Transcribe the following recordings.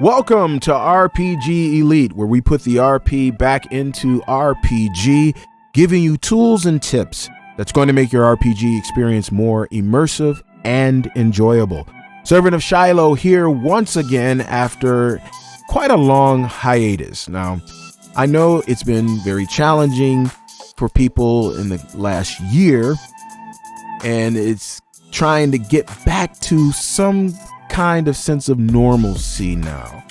Welcome to RPG Elite, where we put the RP back into RPG, giving you tools and tips that's going to make your RPG experience more immersive and enjoyable. Servant of Shiloh here once again after quite a long hiatus. Now, I know it's been very challenging for people in the last year, and it's trying to get back to some kind of sense of normalcy now.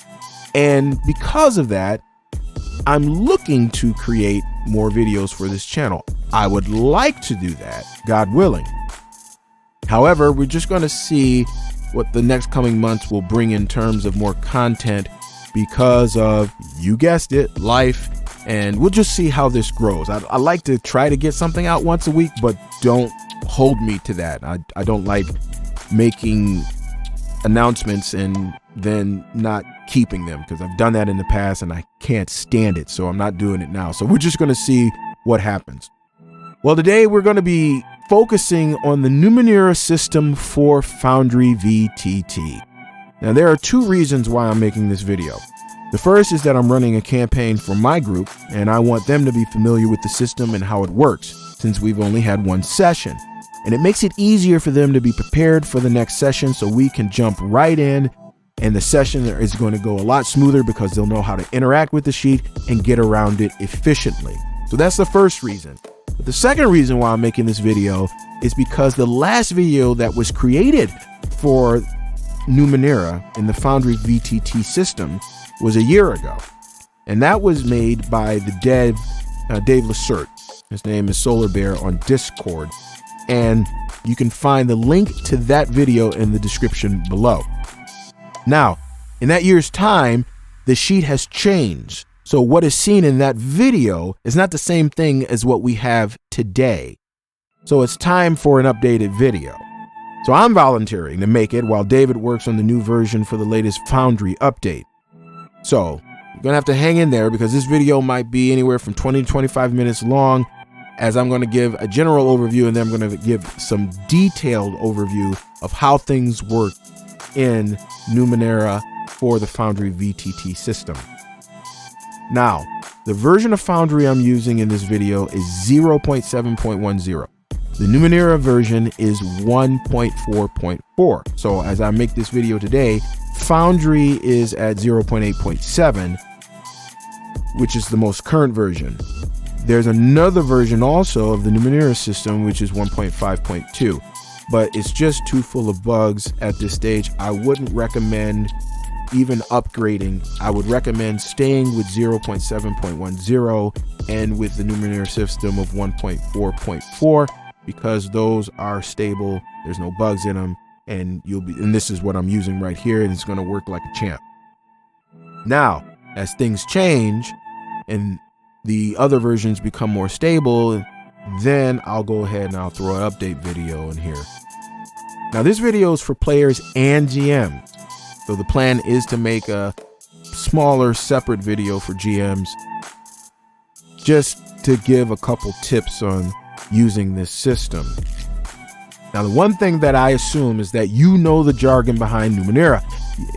And because of that, I'm looking to create more videos for this channel. I would like to do that, God willing. However, we're just going to see what the next coming months will bring in terms of more content because of, you guessed it, life, and we'll just see how this grows. I like to try to get something out once a week, but don't hold me to that. I don't like making announcements and then not keeping them, because I've done that in the past and I can't stand it, so I'm not doing it now. So we're just going to see what happens. Well, today we're going to be focusing on the Numenera system for Foundry VTT. Now, there are two reasons why I'm making this video. The first is that I'm running a campaign for my group, and I want them to be familiar with the system and how it works, since we've only had one session. And it makes it easier for them to be prepared for the next session, so we can jump right in, and the session is going to go a lot smoother because they'll know how to interact with the sheet and get around it efficiently. So that's the first reason. But the second reason why I'm making this video is because the last video that was created for Numenera in the Foundry VTT system was a year ago. And that was made by the Dave Lacert. His name is Solar Bear on Discord. And you can find the link to that video in the description below. Now, in that year's time, the sheet has changed. So what is seen in that video is not the same thing as what we have today. So it's time for an updated video. So I'm volunteering to make it while David works on the new version for the latest Foundry update. So you're gonna have to hang in there because this video might be anywhere from 20 to 25 minutes long, as I'm going to give a general overview and then I'm going to give some detailed overview of how things work in Numenera for the Foundry VTT system. Now, the version of Foundry I'm using in this video is 0.7.10. The Numenera version is 1.4.4. So as I make this video today, Foundry is at 0.8.7, which is the most current version. There's another version also of the Numenera system, which is 1.5.2, but it's just too full of bugs at this stage. I wouldn't recommend even upgrading. I would recommend staying with 0.7.10 and with the Numenera system of 1.4.4, because those are stable. There's no bugs in them, and this is what I'm using right here, and it's going to work like a champ. Now, as things change and the other versions become more stable, then I'll go ahead and I'll throw an update video in here. Now, this video is for players and GMs. So the plan is to make a smaller separate video for GMs, just to give a couple tips on using this system. Now, the one thing that I assume is that you know the jargon behind Numenera.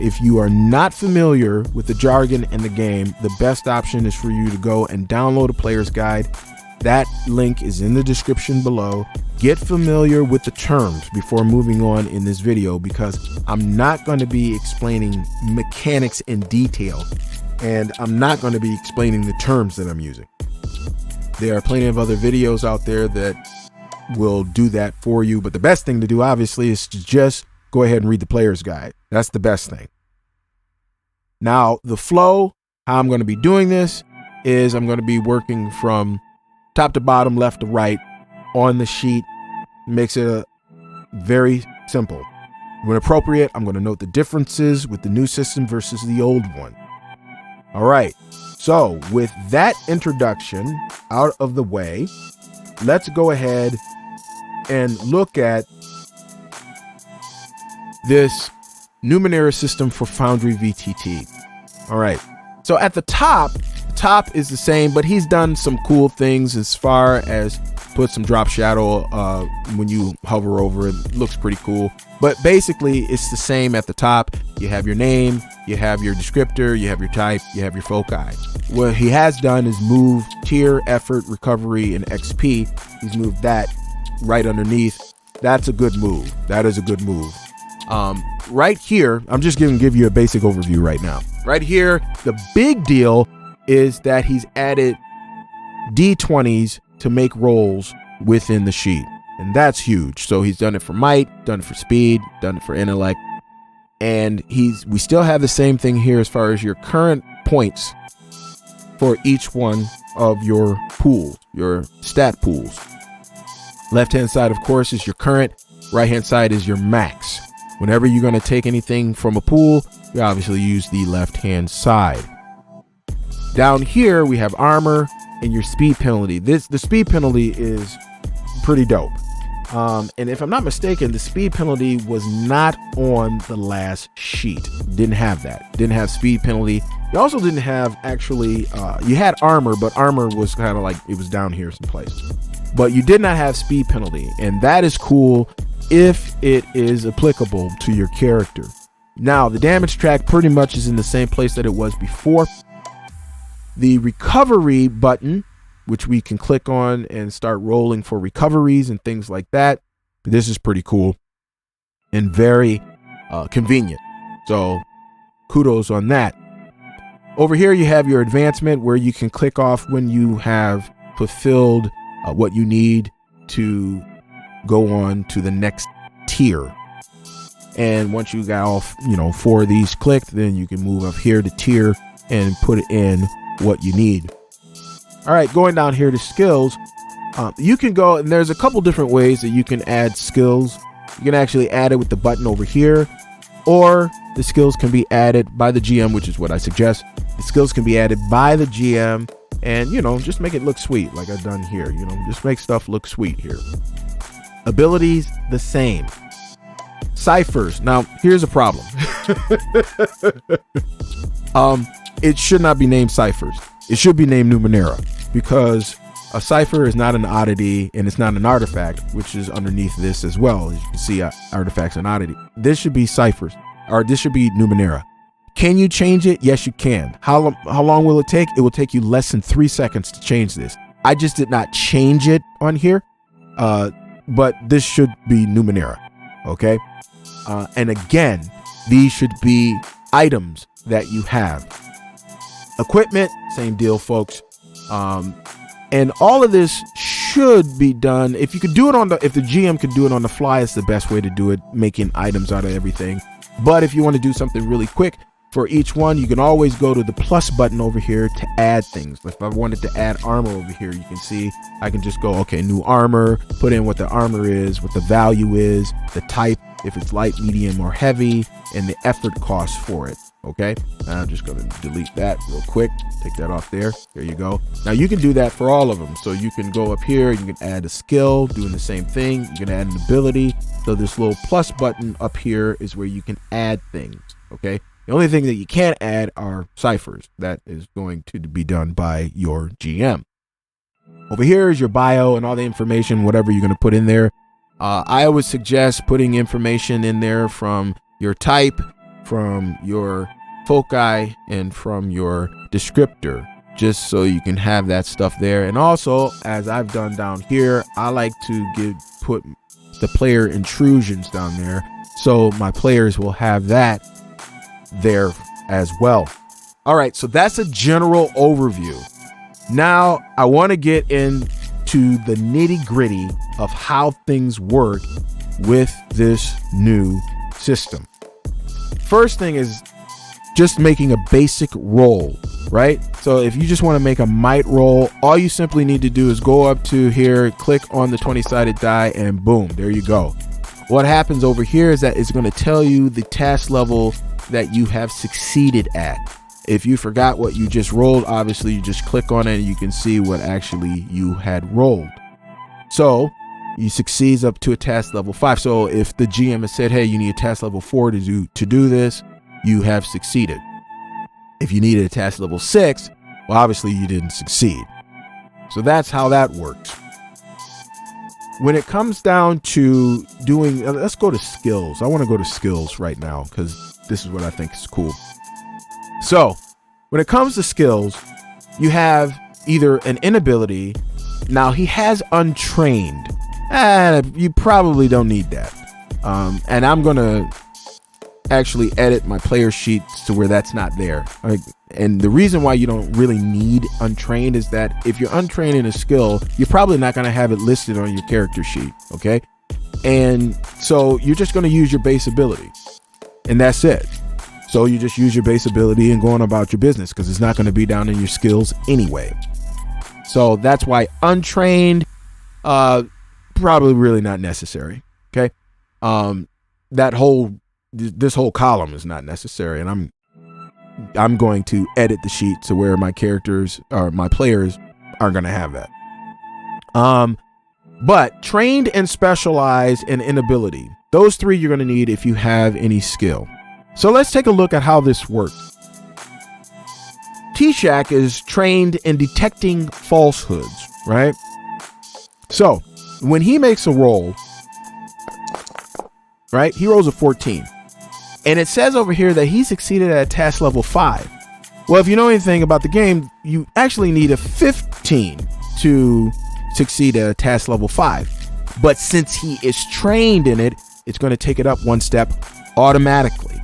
If you are not familiar with the jargon in the game, the best option is for you to go and download a player's guide. That link is in the description below. Get familiar with the terms before moving on in this video, because I'm not going to be explaining mechanics in detail, and I'm not going to be explaining the terms that I'm using. There are plenty of other videos out there that will do that for you, but the best thing to do, obviously, is to just go ahead and read the player's guide. That's the best thing. Now, the flow, how I'm going to be doing this is I'm going to be working from top to bottom, left to right on the sheet. Makes it very simple. When appropriate, I'm going to note the differences with the new system versus the old one. All right. So with that introduction out of the way, let's go ahead and look at this Numenera system for Foundry VTT. All right. So at the top is the same, but he's done some cool things as far as put some drop shadow when you hover over it. Looks pretty cool. But basically, it's the same at the top. You have your name, you have your descriptor, you have your type, you have your foci. What he has done is move tier, effort, recovery, and XP. He's moved that right underneath. That's a good move. That is a good move. Right here, I'm just going to give you a basic overview right now. Right here, the big deal is that he's added D20s to make rolls within the sheet. And that's huge. So he's done it for might, done it for speed, done it for intellect. And we still have the same thing here as far as your current points for each one of your pools, your stat pools. Left-hand side, of course, is your current. Right-hand side is your max. Whenever you're going to take anything from a pool, you obviously use the left-hand side. Down here, we have armor and your speed penalty. The speed penalty is pretty dope. And if I'm not mistaken, the speed penalty was not on the last sheet. Didn't have that. Didn't have speed penalty. You also didn't have actually, you had armor, but armor was kind of like, it was down here someplace. But you did not have speed penalty. And that is cool if it is applicable to your character. Now, the damage track pretty much is in the same place that it was before. The recovery button, which we can click on and start rolling for recoveries and things like that. This is pretty cool and very convenient. So kudos on that. Over here, you have your advancement where you can click off when you have fulfilled what you need to go on to the next tier. And once you got all, 4 of these clicked, then you can move up here to tier and put in what you need. All right, going down here to skills, you can go, and there's a couple different ways that you can add skills. You can actually add it with the button over here, or the skills can be added by the GM, which is what I suggest. The skills can be added by the GM and, just make it look sweet like I've done here. Just make stuff look sweet here. Abilities, the same. Ciphers. Now, here's a problem. It should not be named ciphers. It should be named Numenera, because a cipher is not an oddity and it's not an artifact, which is underneath this as well. As you can see, artifacts and oddity. This should be ciphers, or this should be Numenera. Can you change it? Yes, you can. How long will it take? It will take you less than 3 seconds to change this. I just did not change it on here, but this should be Numenera. Okay. And again, these should be items that you have. Equipment, same deal, folks. And all of this should be done. If you could do it if the GM could do it on the fly, it's the best way to do it, making items out of everything. But if you want to do something really quick for each one, you can always go to the plus button over here to add things. If I wanted to add armor over here, you can see I can just go, okay, new armor, put in what the armor is, what the value is, the type, if it's light, medium, or heavy, and the effort cost for it. Okay, I'm just going to delete that real quick. Take that off there. There you go. Now you can do that for all of them. So you can go up here, you can add a skill, doing the same thing. You can add an ability. So this little plus button up here is where you can add things. Okay, the only thing that you can't add are ciphers. That is going to be done by your GM. Over here is your bio and all the information, whatever you're going to put in there. I would suggest putting information in there from your type, from your foci, and from your descriptor, just so you can have that stuff there. And also, as I've done down here, I like to put the player intrusions down there, so my players will have that there as well. All right, so that's a general overview. Now I want to get into the nitty-gritty of how things work with this new system. First thing is just making a basic roll, right? So if you just want to make a might roll, all you simply need to do is go up to here, click on the 20-sided die, and boom, there you go. What happens over here is that it's going to tell you the task level that you have succeeded at. If you forgot what you just rolled, obviously you just click on it and you can see what actually you had rolled. So you succeed up to a task level 5. So if the GM has said, hey, you need a task level 4 to do this, you have succeeded. If you needed a task level 6, well, obviously you didn't succeed. So that's how that works. when it comes down to doing, let's go to skills. I want to go to skills right now because this is what I think is cool. So when it comes to skills, you have either an inability. Now he has untrained. You probably don't need that. And I'm going to actually edit my player sheets to where that's not there. And the reason why you don't really need untrained is that if you're untrained in a skill, you're probably not going to have it listed on your character sheet. Okay. And so you're just going to use your base ability and that's it. So you just use your base ability and go on about your business because it's not going to be down in your skills anyway. So that's why untrained, probably really not necessary. Okay. This whole column is not necessary, and I'm going to edit the sheet to where my characters or my players are going to have that. But trained and specialized and inability, those three you're going to need if you have any skill. So let's take a look at how this works. T-Shack is trained in detecting falsehoods, right? So when he makes a roll, right, he rolls a 14. And it says over here that he succeeded at task level 5. Well, if you know anything about the game, you actually need a 15 to succeed at a task level 5. But since he is trained in it, it's going to take it up one step automatically.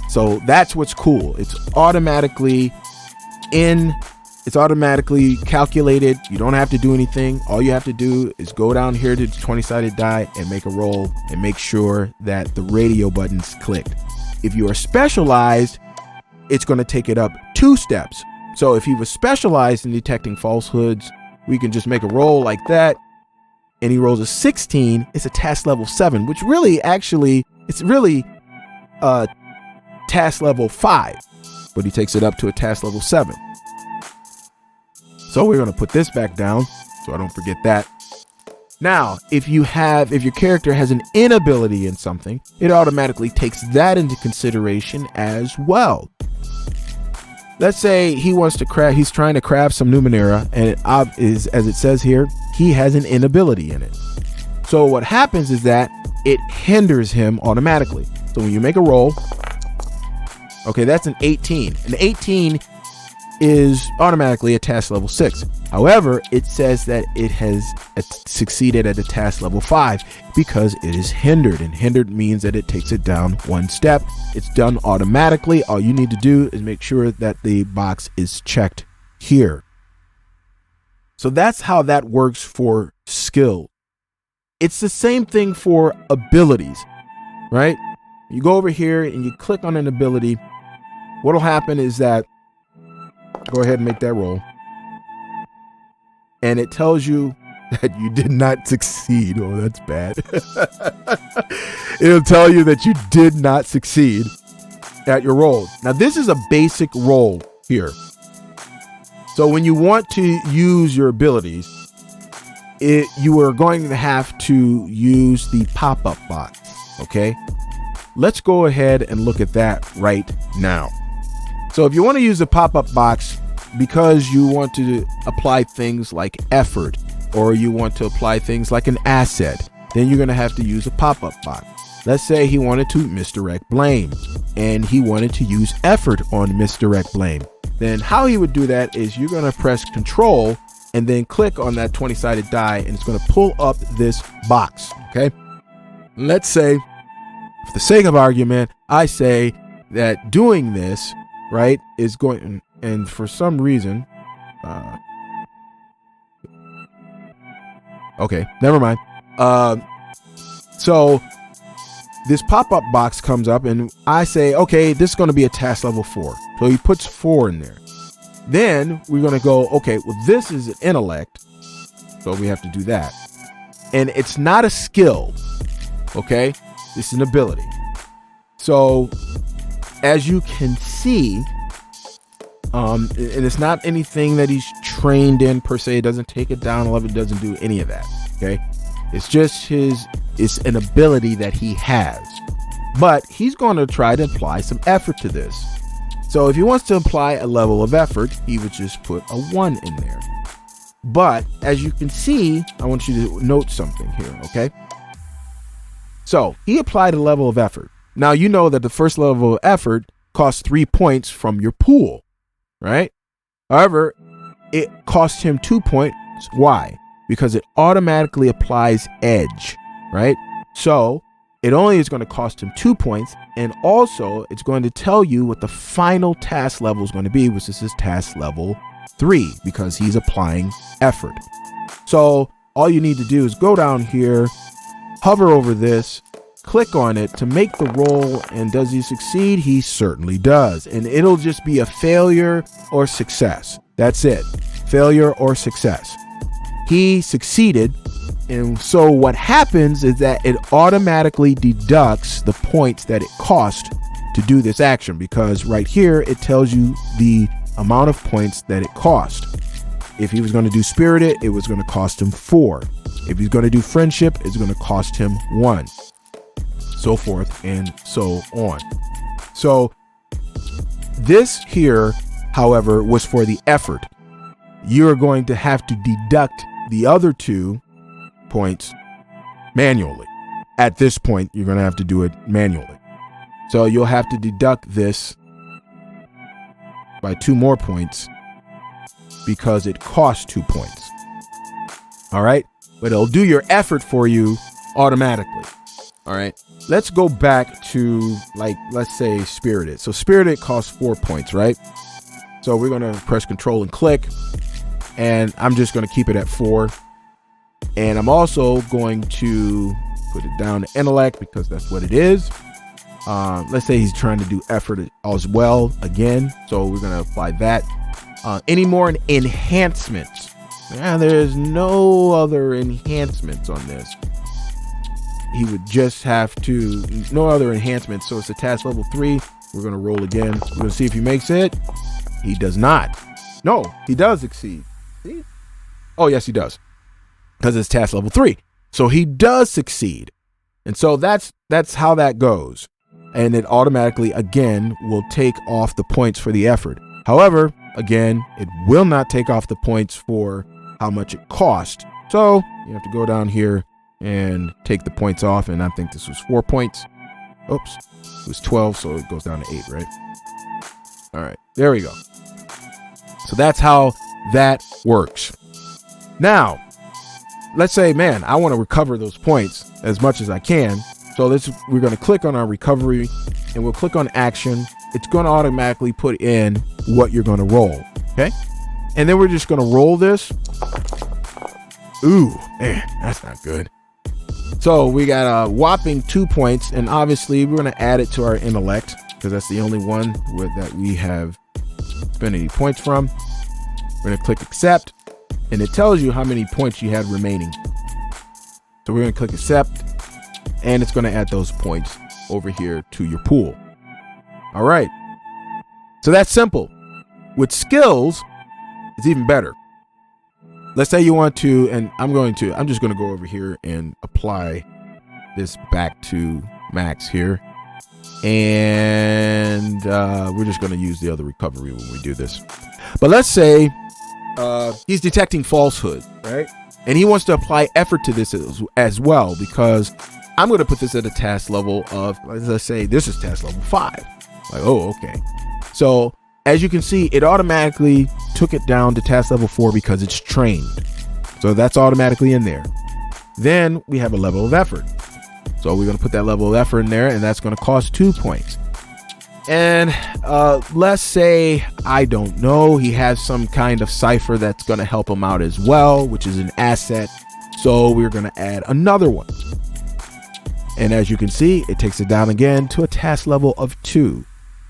So that's what's cool. It's automatically calculated. You don't have to do anything. All you have to do is go down here to the 20-sided die and make a roll and make sure that the radio button's clicked. If you are specialized, it's going to take it up 2 steps. So if he was specialized in detecting falsehoods, we can just make a roll like that. And he rolls a 16. It's a task level 7, which it's really task level 5, but he takes it up to a task level 7. So we're going to put this back down so I don't forget that. Now, if your character has an inability in something, it automatically takes that into consideration as well. Let's say he's trying to craft some Numenera, and it is, as it says here, he has an inability in it. So what happens is that it hinders him automatically. So when you make a roll, okay, that's an 18. An 18 is automatically a task level 6. However, it says that it has succeeded at a task level 5 because it is hindered, and hindered means that it takes it down one step. It's done automatically. All you need to do is make sure that the box is checked here. So that's how that works for skill. It's the same thing for abilities, right? You go over here and you click on an ability. What'll happen is that, go ahead and make that roll. And it tells you that you did not succeed. Oh, that's bad. It'll tell you that you did not succeed at your roll. Now, this is a basic roll here. So when you want to use your abilities, you are going to have to use the pop-up box. Okay. Let's go ahead and look at that right now. So if you want to use the pop-up box because you want to apply things like effort, or you want to apply things like an asset, then you're going to have to use a pop-up box. Let's say he wanted to misdirect blame and he wanted to use effort on misdirect blame. Then how he would do that is you're going to press Control and then click on that 20-sided die, and it's going to pull up this box. Okay. Let's say, for the sake of argument, I say that doing this, right, is going, and for some reason, okay, never mind. So this pop-up box comes up and I say, okay, this is going to be a task level 4. So he puts 4 in there. Then we're going to go, okay, well, this is an intellect. So we have to do that. And it's not a skill. Okay. It's an ability. So as you can see, and it's not anything that he's trained in per se. It doesn't take it down 11. It doesn't do any of that. Okay. It's just it's an ability that he has, but he's going to try to apply some effort to this. So if he wants to apply a level of effort, he would just put a 1 in there. But as you can see, I want you to note something here, okay? So he applied a level of effort. Now, you know that the first level of effort costs 3 points from your pool, right? However, it cost him 2 points. Why? Because it automatically applies edge, right? So it only is going to cost him 2 points. And also it's going to tell you what the final task level is going to be, which is his task level 3, because he's applying effort. So all you need to do is go down here, hover over this, click on it to make the roll. And does he succeed? He certainly does. And it'll just be a failure or success. That's it. Failure or success. He succeeded. And so what happens is that it automatically deducts the points that it cost to do this action, because right here it tells you the amount of points that it cost. If he was going to do spirited, it was going to cost him 4. If he's going to do friendship, it's going to cost him 1. So forth and so on. So this here, however, was for the effort. You're going to have to deduct the other 2 points manually. At this point, you're going to have to do it manually. So you'll have to deduct this by 2 more points because it costs 2 points. All right. But it'll do your effort for you automatically. All right. Let's go back to, like, let's say spirited. So spirited costs 4 points, right? So we're going to press control and click, and I'm just going to keep it at 4. And I'm also going to put it down to intellect because that's what it is. Let's say he's trying to do effort as well again. So we're going to apply that. Any more enhancements? There's no other enhancements on this. He would just have to, no other enhancements. So it's a task level 3. We're going to roll again. We're going to see if he makes it. He does not. No, he does exceed. See? Oh, yes, he does. Because it's task level 3. So he does succeed. And so that's how that goes. And it automatically, again, will take off the points for the effort. However, again, it will not take off the points for how much it cost. So you have to go down here and take the points off. And I think this was 4 points. Oops, it was 12. So it goes down to 8, right? All right, there we go. So that's how that works. Now, let's say, man, I want to recover those points as much as I can. So we're going to click on our recovery and we'll click on action. It's going to automatically put in what you're going to roll. Okay. And then we're just going to roll this. Ooh, man, that's not good. So we got a whopping 2 points, and obviously we're going to add it to our intellect because that's the only one that we have spent any points from. We're going to click accept, and it tells you how many points you have remaining. So we're going to click accept, and it's going to add those points over here to your pool. All right. So that's simple. With skills, it's even better. Let's say you want to, and I'm just going to go over here and apply this back to max here. And we're just going to use the other recovery when we do this. But let's say he's detecting falsehood, right? And he wants to apply effort to this as well, because I'm going to put this at a task level of, let's say this is task level 5. Like, oh, okay. So as you can see, it automatically took it down to task level 4 because it's trained. So that's automatically in there. Then we have a level of effort. So we're going to put that level of effort in there, and that's going to cost 2 points. And let's say, I don't know, he has some kind of cipher that's going to help him out as well, which is an asset. So we're going to add another one. And as you can see, it takes it down again to a task level of 2.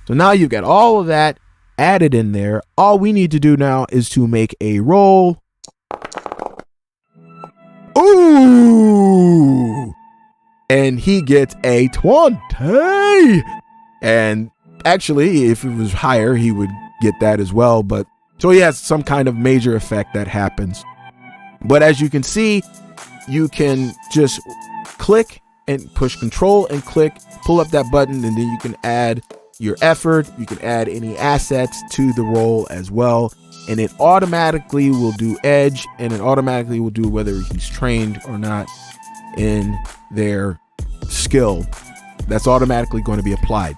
So now you've got all of that added in there. All we need to do now is to make a roll. Ooh! And he gets a 20. And actually, if it was higher, he would get that as well. But so he has some kind of major effect that happens. But as you can see, you can just click and push control and click, pull up that button, and then you can add your effort. You can add any assets to the role as well. And it automatically will do edge, and it automatically will do whether he's trained or not in their skill. That's automatically going to be applied.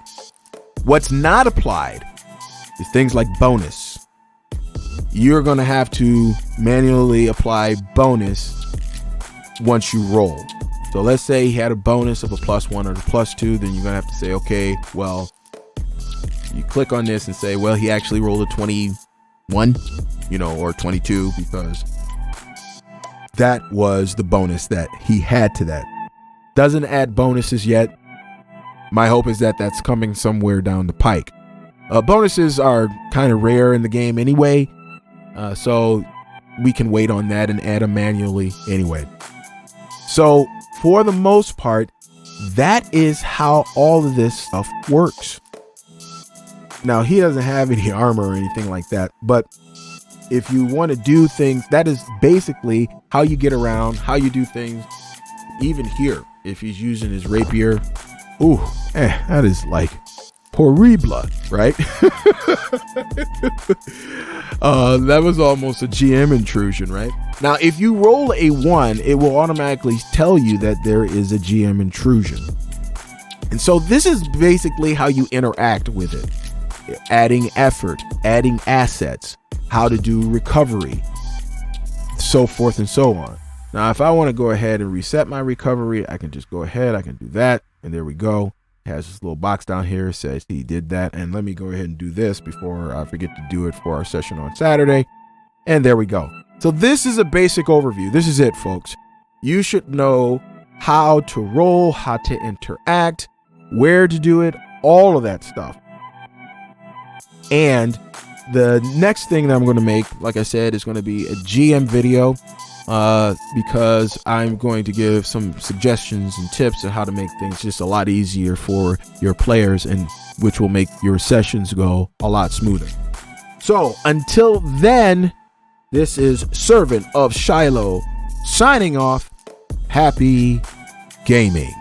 What's not applied is things like bonus. You're going to have to manually apply bonus once you roll. So let's say he had a bonus of a +1 or a +2, then you're going to have to say, okay, well, you click on this and say, well, he actually rolled a 21, or 22, because that was the bonus that he had to that. Doesn't add bonuses yet. My hope is that that's coming somewhere down the pike. Bonuses are kind of rare in the game anyway, so we can wait on that and add them manually anyway. So for the most part, that is how all of this stuff works. Now, he doesn't have any armor or anything like that, but if you want to do things, that is basically how you get around, how you do things. Even here, if he's using his rapier, that is like horrible, right? That was almost a GM intrusion, right? Now, if you roll a 1, it will automatically tell you that there is a GM intrusion. And so this is basically how you interact with it. Adding effort, adding assets, how to do recovery, so forth and so on. Now, if I want to go ahead and reset my recovery, I can just go ahead, I can do that, and there we go. It has this little box down here, says he did that, and let me go ahead and do this before I forget to do it for our session on Saturday, and there we go. So this is a basic overview. This is it, folks. You should know how to roll, how to interact, where to do it, all of that stuff. And the next thing that I'm going to make, like I said, is going to be a GM video, because I'm going to give some suggestions and tips on how to make things just a lot easier for your players, and which will make your sessions go a lot smoother. So until then, this is Servant of Shiloh signing off. Happy gaming.